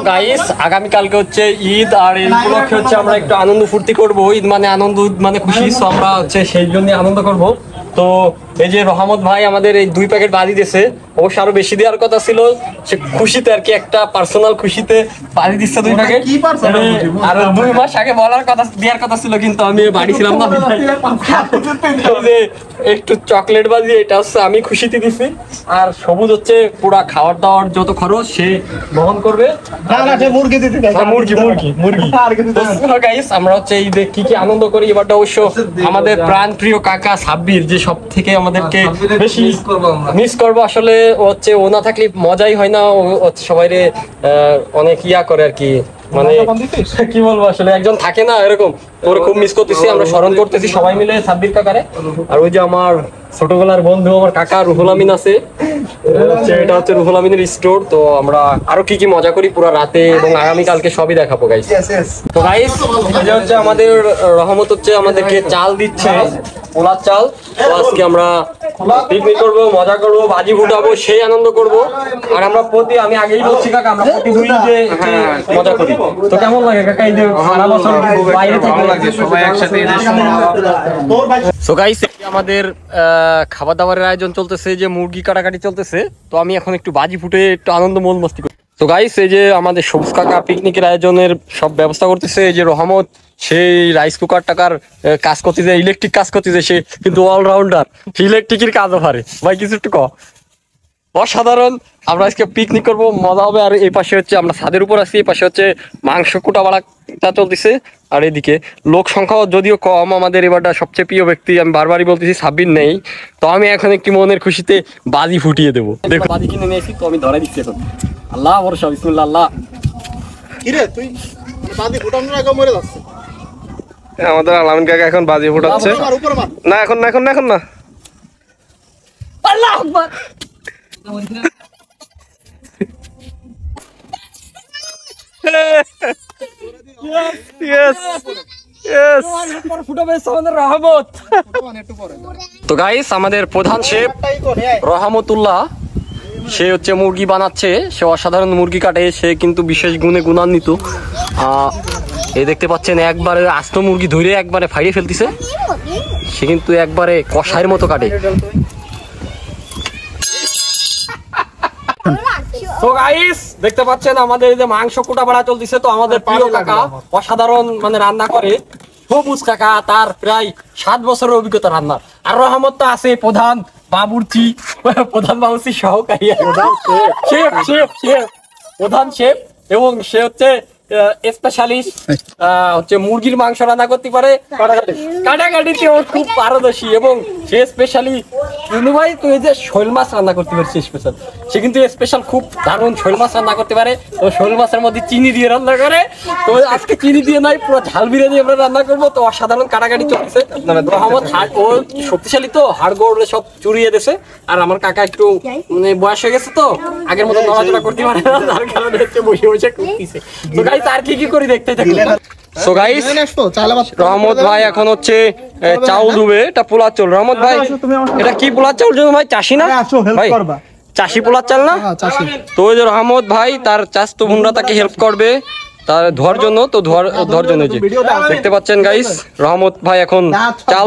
Guys আগামীকালকে হচ্ছে ঈদ, আর এই উপলক্ষে হচ্ছে আমরা একটু আনন্দ ফুর্তি করবো। ঈদ মানে আনন্দ, মানে খুশি, তো আমরা হচ্ছে সেই জন্য আনন্দ করব। তো এই যে রহমত ভাই আমাদের এই 2 প্যাকেট বাজি দিয়েছে, অবশ্য আরো বেশি দেওয়ার কথা ছিল, সে খুশিতে আর কি, একটা পার্সোনাল খুশিতে বাজি দিচ্ছে 2 প্যাকেট। আর 2 মাস আগে বলার কথা, দেওয়ার কথা ছিল, কিন্তু আমি বাড়ি ছিলাম না। একটু চকলেট বাজি, এটা হচ্ছে আমি খুশিতে দিছি। আর সবুজ হচ্ছে পুরা খাওয়ার দাওয়ার যত খরচ সে বহন করবে। আমরা হচ্ছে ঈদে কি কি আনন্দ করি এবারটা, অবশ্য আমাদের প্রাণ প্রিয় কাকা সাব্বির, যে সব থেকে আমাদেরকে বেশি মিস করবো। আসলে হচ্ছে ও না থাকলে মজাই হয় না, ও হচ্ছে সবাইরে অনেক ইয়া করে আর কি, মানে কি বলবো, আসলে একজন থাকে না এরকম, ওরে খুব মিস করতেছি। আমরা স্মরণ করতেছি সবাই মিলে সাব্বির কাকারে। আর ওই যে আমার ছোটবেলার বন্ধু আমার কাকা রুহুল আমিন আছে, এটা হচ্ছে রুহুল আমিনের স্টোর। তো আমরা আরো কি কি মজা করি পুরো রাতে এবং আগামীকালকে সবই দেখাবো গাইস। তো গাইস এটা হচ্ছে আমাদের রহমত হচ্ছে আমাদেরকে চাল দিচ্ছে, পোলার চাল। তো আজকে আমরা পিকনিক করবো, মজা করবো, বাজি ফুটাবো, সেই আনন্দ করব। আর আমরা আমি আগেই বলছি কাকা, আমরা প্রতি 2 ঈদে মজা করি। তো কেমন লাগে কাকা এই যে সারা বছর বাইরে থেকে সবাই একসাথে ঈদের সময়? সো গাইস আমাদের খাবার দাবারের আয়োজন চলতেছে, যে মুরগি কাটাকাটি চলতেছে। তো আমি এখন একটু বাজি ফুটে একটু আনন্দ মন মস্তি করি। তো গাইস এই যে আমাদের সবুজ কাকা পিকনিকের আয়োজনের সব ব্যবস্থা করতেছে। এই যে রহমত সেই রাইস কুকার টাকার কাজ করতেছে, ইলেকট্রিক কাজ করতেছে, সে কিন্তু অলরাউন্ডার, ইলেকট্রিকের কাজও পারে ভাই। কিছু একটু অসাধারণ। আমরা আজকে পিকনিক করবো, মজা হবে। আর এই পাশে হচ্ছে আমরা ছাদের উপর আছি, এই পাশে হচ্ছে মাংস কুটা বাড়াটা চলতেছে। আর এদিকে লোক সংখ্যাও যদিও কম, আমাদের এবারটা সবচেয়ে প্রিয় ব্যক্তি, আমি বারবারই বলতেছি, সাব্বির নেই। তো আমি এখন একটি মনের খুশিতে বাজি ফুটিয়ে দেবো। দেখো বাজি কিনে নিয়েছি, তো আমি ধরাই দিচ্ছি এখন। আল্লাহ ভরসা, বিসমিল্লাহ। আল্লাহ কিরে তুই বাজি ফুটানোর আগে মরে যাচ্ছে। আমাদের আলামিন কাকা এখন বাজি ফুটাচ্ছে। না এখন না, এখন না, এখন না। আল্লাহু আকবার। তো গাইস আমাদের প্রধান শেফ রহমতুল্লাহ, সে হচ্ছে মুরগি বানাচ্ছে, সে অসাধারণ মুরগি কাটে, সে কিন্তু বিশেষ গুণে গুণান্বিত। এই দেখতে পাচ্ছেন একবারে আস্ত মুরগি ধরে একবারে ফাইড়ে ফেলতেছে, সে কিন্তু একবারে কষাইয়ের মতো কাটে। তো গাইস দেখতে পাচ্ছেন আমাদের এই যে মাংস কুটা বাড়া চলতেছে। তো আমাদের প্রিয় কাকা অসাধারণ মানে রান্না করে, সবুজ কাকা, তার প্রায় 7 বছরের অভিজ্ঞতা রান্নার। আর রহমত তো আছে প্রধান বাবুর্চি, সহকারী, প্রধান শেফ, এবং সে হচ্ছে স্পেশালিস্ট, হচ্ছে মুরগির মাংস রান্না করতে পারে, কাটাকাটিতে ও খুব পারদর্শী। এবং সে স্পেশালি ভাই তুই যে শৈল মাছ রান্না করতে পারছি স্পেশাল, সে কিন্তু স্পেশাল খুব দারুণ শৈল মাছ রান্না করতে পারে। তো শৈল মাছের মধ্যে চিনি দিয়ে রান্না করে। তো আজকে চিনি দিয়ে নাই, পুরো ঝাল বিরিয়ানি আমরা রান্না করবো। তো অসাধারণ কাটাকাটি চলছে। রহমত ও শক্তিশালী, তো হাড় গোড়ে সব চুরিয়ে দিয়েছে। আর আমার কাকা একটু মানে বয়স হয়ে গেছে, তো আগের মতো নড়াচড়া করতে পারে না, তার কারণে হচ্ছে বসে বসে করতেছে। তো গাইস আর কি কি করি দেখতে থাকি। সো গাইস রহমত ভাই এখন হচ্ছে চাউল ধুবে, এটা পোলার চাউল। রহমত ভাই এটা কি পোলার চাউল ভাই? চাষি না ভাই? চাষি পোলার চাল না? তো ওই যে রহমত ভাই তার চাষতো বোনরা তাকে হেল্প করবে তার ধোয়ার জন্য। তো ধোয়ার জন্য যে দেখতে পাচ্ছেন গাইস, রহমত ভাই এখন চাল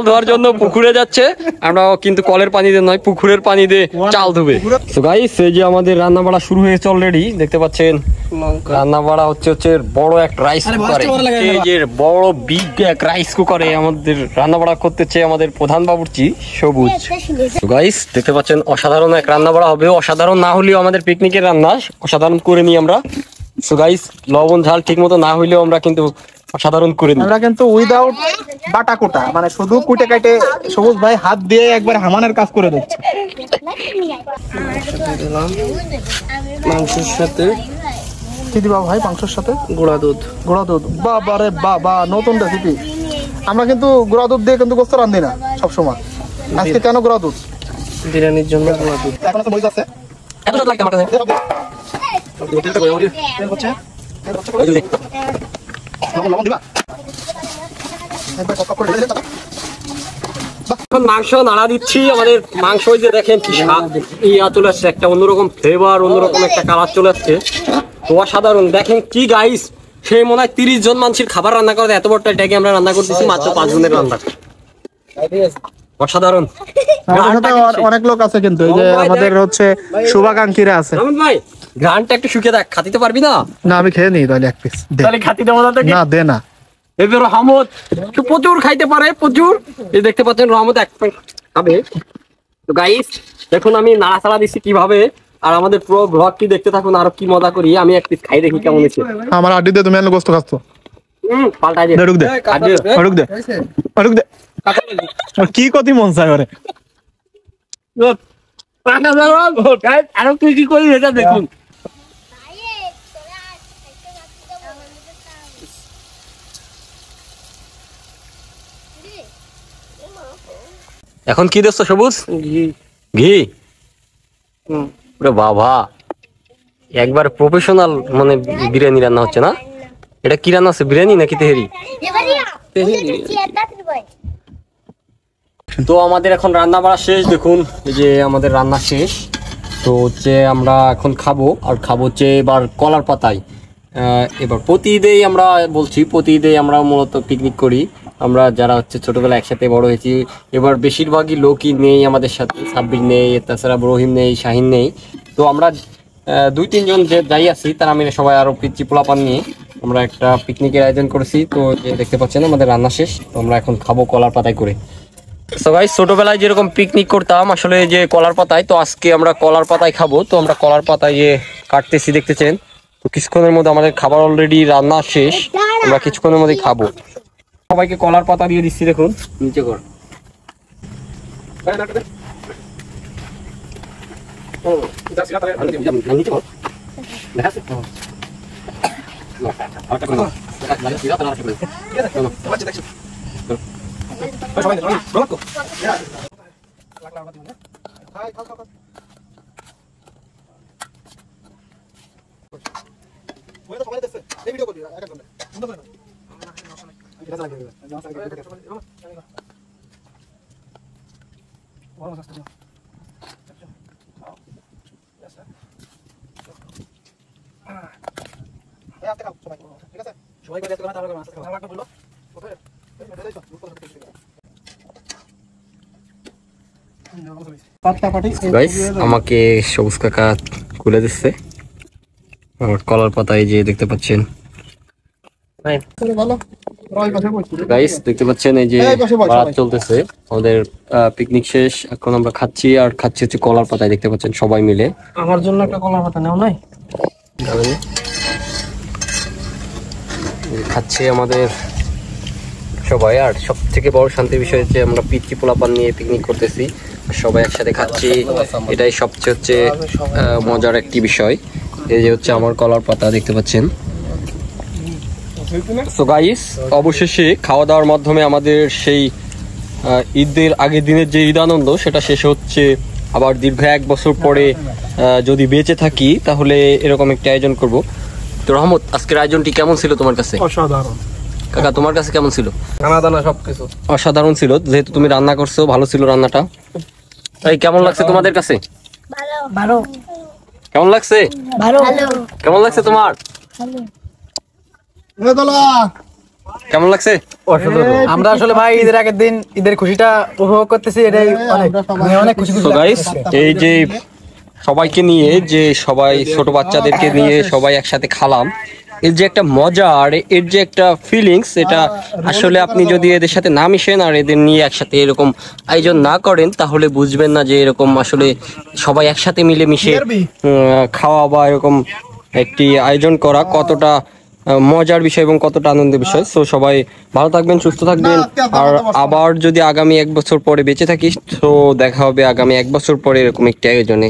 ধোয়ার জন্য পুকুরে যাচ্ছে। আমরা কিন্তু কলের পানি দিয়ে নয়, পুকুরের পানি দিয়ে চাল ধুবে। তো গাইস এই যে আমাদের রান্না বাড়া শুরু হয়েছে অলরেডি, দেখতে পাচ্ছেন রান্না বাড়া হচ্ছে বড় এক রাইস কুকারে, এই যে বড় বিগ এক রাইস কুকারে আমাদের রান্না বাড়া করতেছে আমাদের প্রধান বাবুর্চি সবুজ। তো গাইস দেখতে পাচ্ছেন অসাধারণ এক রান্না বাড়া হবে। অসাধারণ না হলেও আমাদের পিকনিকের রান্না অসাধারণ করে নিই আমরা। সো গাইস লবণ ঝাল ঠিক মতো না হইলেও আমরা কিন্তু অসাধারণ করে নিই। আমরা কিন্তু উইদাউট বাটা কোটা, মানে শুধু কুটে কাটে সবুজ ভাই হাত দিয়ে একবার হামানের কাজ করে দিচ্ছে। মাংসের সাথে কি দিবা ভাই? মাংসের সাথে গুঁড়া দুধ। বাবা রে বাবা, নতুন রেসিপি। আমরা কিন্তু গুঁড়া দুধ দিয়ে কিন্তু গোস্ত রান্ধি না সবসময়। আজকে কেন গুঁড়া দুধ? বিরিয়ানির জন্য গুঁড়া দুধ। এখন তো বই আছে এত সব লাগে আমার কাছে। লবণ দিবা। এখন মাংস নাড়া দিচ্ছি, আমাদের মাংস ওই যে দেখেন কি স্বাদ ইয়া চলে আসছে, একটা অন্যরকম ফ্লেভার, অন্যরকম একটা কালার চলে আসছে, তো অসাধারণ। দেখেন কি গাইস, সেই মনে হয় 30 জন মানুষের খাবার রান্না করে, এত বড় এটাকে আমরা রান্না করতেছি মাত্র 5 জনের রান্না, অসাধারণ। অনেক লোক আছে কিন্তু এই যে আমাদের হচ্ছে শুভাকাঙ্ক্ষীরা আছে। রহমান ভাই ঘ্রাণটা একটু শুকিয়ে দেখ, খাতিতে পারবি না? না আমি খেয়ে নিই তাহলে এক পিস। তাহলে খাতিতে মজা থাকে না দে না। এবার রহমত প্রচুর খাইতে পারে, প্রচুর। এই দেখতে পাচ্ছেন রহমত এক প্যাক খাবে। তো গাইস দেখুন আমি নাড়াচাড়া দিচ্ছি কিভাবে, আর আমাদের পুরো ব্লগটি দেখতে থাকুন, আরো কি মজা করি। আমি এক পিস খাই দেখি কেমন হয়েছে। আমার আড্ডি দে, তুমি আনলে গোস্ত খাচ্ছ। পাল্টাই দে, ঢুক দে ঢুক দে ঢুক দে। কি কতি মন চাই ওরে। আরো কি কি করি এটা দেখুন। এখন কি দেখছো সবুজ? ঘি। বাবা একবার প্রফেশনাল মানে বিরিয়ানি রান্না হচ্ছে না? এটা কি রান্না হচ্ছে, বিরিয়ানি নাকি তেহেরি? তো আমাদের এখন রান্না বাড়া শেষ, দেখুন এই যে আমাদের রান্না শেষ। তো হচ্ছে আমরা এখন খাবো, আর খাবো হচ্ছে এবার কলার পাতায়। এবার প্রতি ঈদেই আমরা বলছি, প্রতি ঈদেই আমরা মূলত পিকনিক করি, আমরা যারা হচ্ছে ছোটবেলা একসাথে বড় হয়েছি। এবার বেশিরভাগই লোকই নেই আমাদের সাথে, সাব্বির নেই, তাছাড়া রহিম নেই, শাহিন নেই। তো আমরা 2-3 জন যে যাই আছি তারা মিলে সবাই আরো পিচ্চি পোলাপান নিয়ে আমরা একটা পিকনিকের আয়োজন করেছি। তো যে দেখতে পাচ্ছেন আমাদের রান্না শেষ, তো আমরা এখন খাবো কলার পাতায় করে। সো গাইস ছোটবেলায় যেরকম পিকনিক করতাম আসলে যে কলার পাতায়, তো আজকে আমরা কলার পাতায় খাবো। তো আমরা কলার পাতায় যে কাটতেছি দেখতেছেন। তো কিছুক্ষণের মধ্যে আমাদের খাবার অলরেডি রান্না শেষ, আমরা কিছুক্ষণের মধ্যে খাবো। সবাইকে কলার পাতা দিয়ে দিচ্ছি, দেখুন নিচে কর। গাইস আমাকে সবুজ কাকা খুলে দিচ্ছে কলার পাতায়, যে দেখতে পাচ্ছেন গাইস, দেখতে পাচ্ছেন এই যে বারাত চলতেছে, আমাদের পিকনিক শেষ, এখন আমরা খাচ্ছি, আর খাচ্ছি হচ্ছে কলার পাতায়, দেখতে পাচ্ছেন সবাই মিলে। আমার জন্য একটা কলার পাতা নেও নাই? খাচ্ছে আমাদের সবাই, আর সব থেকে বড় শান্তির বিষয় হচ্ছে আমরা পিচ্চি পোলাপান নিয়ে পিকনিক করতেছি, সবাই একসাথে খাচ্ছি, এটাই সবচেয়ে হচ্ছে মজার একটি বিষয়। এই যে হচ্ছে আমার কলার পাতা দেখতে পাচ্ছেন। সো গাইস অবশেষে খাওয়া দাওয়ার মাধ্যমে আমাদের সেই ঈদের আগের দিনের যে ঈদ আনন্দ সেটা শেষ হচ্ছে। আবার দীর্ঘ 1 বছর পরে যদি বেঁচে থাকি তাহলে এরকম একটা আয়োজন করব। তো রহমত আজকের আয়োজনটি কেমন ছিল তোমার কাছে? অসাধারণ। কাকা তোমার কাছে কেমন ছিল? খানা দানা সবকিছু অসাধারণ ছিল, যেহেতু তুমি রান্না করছো, ভালো ছিল রান্নাটা। তাই কেমন লাগছে তোমাদের কাছে? ভালো। কেমন লাগছে? ভালো। কেমন লাগছে তোমার? কেমন লাগছে? আমরা আসলে ভাই ঈদের আগের দিন ঈদের খুশিটা উপভোগ করতেছি, এটাই অনেক খুশি। তো গাইস এই যে সবাইকে নিয়ে, যে সবাই ছোট বাচ্চাদেরকে নিয়ে সবাই একসাথে খালাম, এর যে একটা মজা আর এর যে একটা ফিলিংস, এটা আসলে আপনি যদি এদের সাথে না মিশেন আর এদের নিয়ে একসাথে এরকম আয়োজন না করেন তাহলে বুঝবেন না যে এরকম আসলে সবাই একসাথে মিলে মিশে খাওয়া বা এরকম একটি আয়োজন করা কতটা মজার বিষয় এবং কতটা আনন্দের বিষয়। সো সবাই ভালো থাকবেন, সুস্থ থাকবেন, আর আবার যদি আগামী 1 বছর পরে বেঁচে থাকি তো দেখা হবে আগামী 1 বছর পরে এরকম একটি আয়োজনে।